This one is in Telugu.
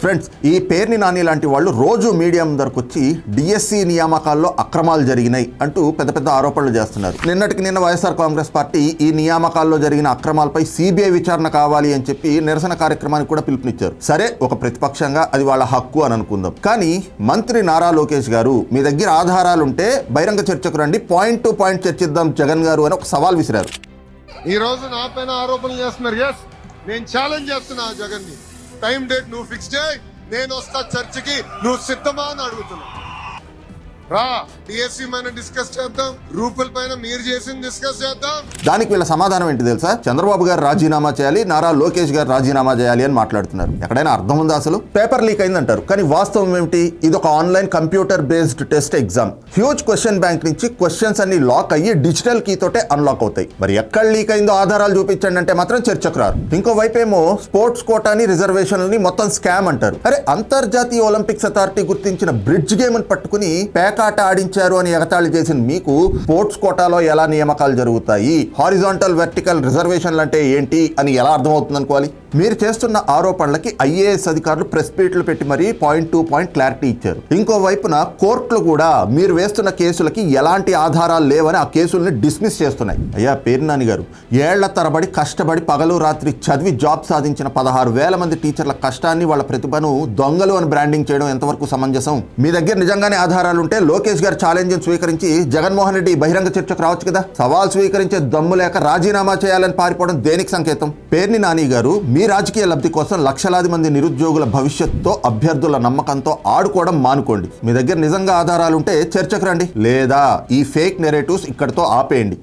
ఫ్రెండ్స్, ఈ పేర్ని నాని లాంటి వాళ్ళు రోజు మీడియా ముందరకు వచ్చి డిఎస్సి నియామకాల్లో అక్రమాలు జరిగినాయి అంటూ పెద్ద పెద్ద ఆరోపణలు చేస్తున్నారు. నిన్నటికి నిన్న వైఎస్ఆర్ కాంగ్రెస్ పార్టీ ఈ నియామకాల్లో జరిగిన అక్రమాలపై సిబిఐ విచారణ కావాలి అని చెప్పి నిరసన కార్యక్రమానికి కూడా పిలుపునిచ్చారు. సరే, ఒక ప్రతిపక్షంగా అది వాళ్ళ హక్కు అని అనుకుందాం. కానీ మంత్రి నారా లోకేష్ గారు, మీ దగ్గర ఆధారాలుంటే బహిరంగ చర్చకు రండి, పాయింట్ టు పాయింట్ చర్చిద్దాం జగన్ గారు అని ఒక సవాల్ విసిరారు. ఈ రోజు నా పైన ఆరోపణలు చేస్తున్నారు. ఎస్, నేను ఛాలెంజ్ చేస్తున్నా జగన్ ని. టైం డేట్ నువ్వు ఫిక్స్ చేయి, నేను వస్తా చర్చకి, నువ్వు సిద్ధమా అని అడుగుతున్నా. రా, డిఎస్సి పైన డిస్కస్ చేద్దాం, రూపుల పైన మీరు చేసింది డిస్కస్ చేద్దాం. దానికి వీళ్ళ సమాధానం ఏంటి తెలుసా? చంద్రబాబు గారు రాజీనామా చేయాలి, నారా లోకేష్ గారు రాజీనామా చేయాలి అని మాట్లాడుతున్నారు. ఎక్కడైనా అర్థం ఉందా? అసలు పేపర్ లీక్ అయిందంటారు, కానీ వాస్తవం ఏమిటి? ఇది ఒక online computer based test exam. Huge question bank నుంచి క్వశ్చన్స్ అన్ని లాక్ అయ్యి డిజిటల్ కీ తోటే అన్లాక్ అవుతాయి. మరి ఎక్కడ లీక్ అయిందో ఆధారాలు చూపించండి అంటే మాత్రం చర్చకు రారు. ఇంకోవైపు ఏమో స్పోర్ట్స్ కోటాని, రిజర్వేషన్లని మొత్తం స్కామ్ అంటారు. అరే, అంతర్జాతీయ ఒలింపిక్స్ అథారిటీ గుర్తించిన బ్రిడ్జ్ గేమ్ అని పట్టుకుని పేకాట ఆడించారు అని ఎగతాళి చేసిన మీకు స్పోర్ట్స్ కోటాలో ఎలా నియామకాలు జరుగుతాయి, హారిజాంటల్ వెర్టికల్ రిజర్వేషన్లు అంటే ఏంటి అని ఎలా అర్థమవుతుంది అనుకోవాలి? మీరు చేస్తున్న ఆరోపణలకి ఐఏఎస్ అధికారులు ప్రెస్ మీట్లు పెట్టి మరీ పాయింట్ టు పాయింట్ క్లారిటీ ఇచ్చారు. ఇంకో వైపున కోర్టులు కూడా మీరు వేస్తున్న కేసులకి ఎలాంటి ఆధారాలు లేవని ఆ కేసుల్ని డిస్మిస్ చేస్తున్నాయి. అయ్యా పేర్నాని గారు, ఏళ్ల తరబడి కష్టపడి పగలు రాత్రి చదివి జాబ్ సాధించిన 16,000 మంది టీచర్ల కష్టాన్ని, వాళ్ళ ప్రతిభను దొంగలు అని బ్రాండింగ్ చేయడం ఎంతవరకు సమంజసం? మీ దగ్గర నిజంగానే ఆధారాలుంటే లోకేష్ గారు ఛాలెంజ్ స్వీకరించి జగన్మోహన్ రెడ్డి బహిరంగ చర్చకు రావచ్చు కదా. సవాల్ స్వీకరించే దమ్ము లేక రాజీనామా చేయాలని పారిపోవడం దేనికి సంకేతం? పేర్ని నాని గారు, మీ రాజకీయ లబ్ధి కోసం లక్షలాది మంది నిరుద్యోగుల భవిష్యత్తుతో, అభ్యర్థుల నమ్మకంతో ఆడుకోవడం మానుకోండి. మీ దగ్గర నిజంగా ఆధారాలుంటే చర్చకు రండి, లేదా ఈ ఫేక్ నెరేటివ్స్ ఇక్కడితో ఆపేయండి.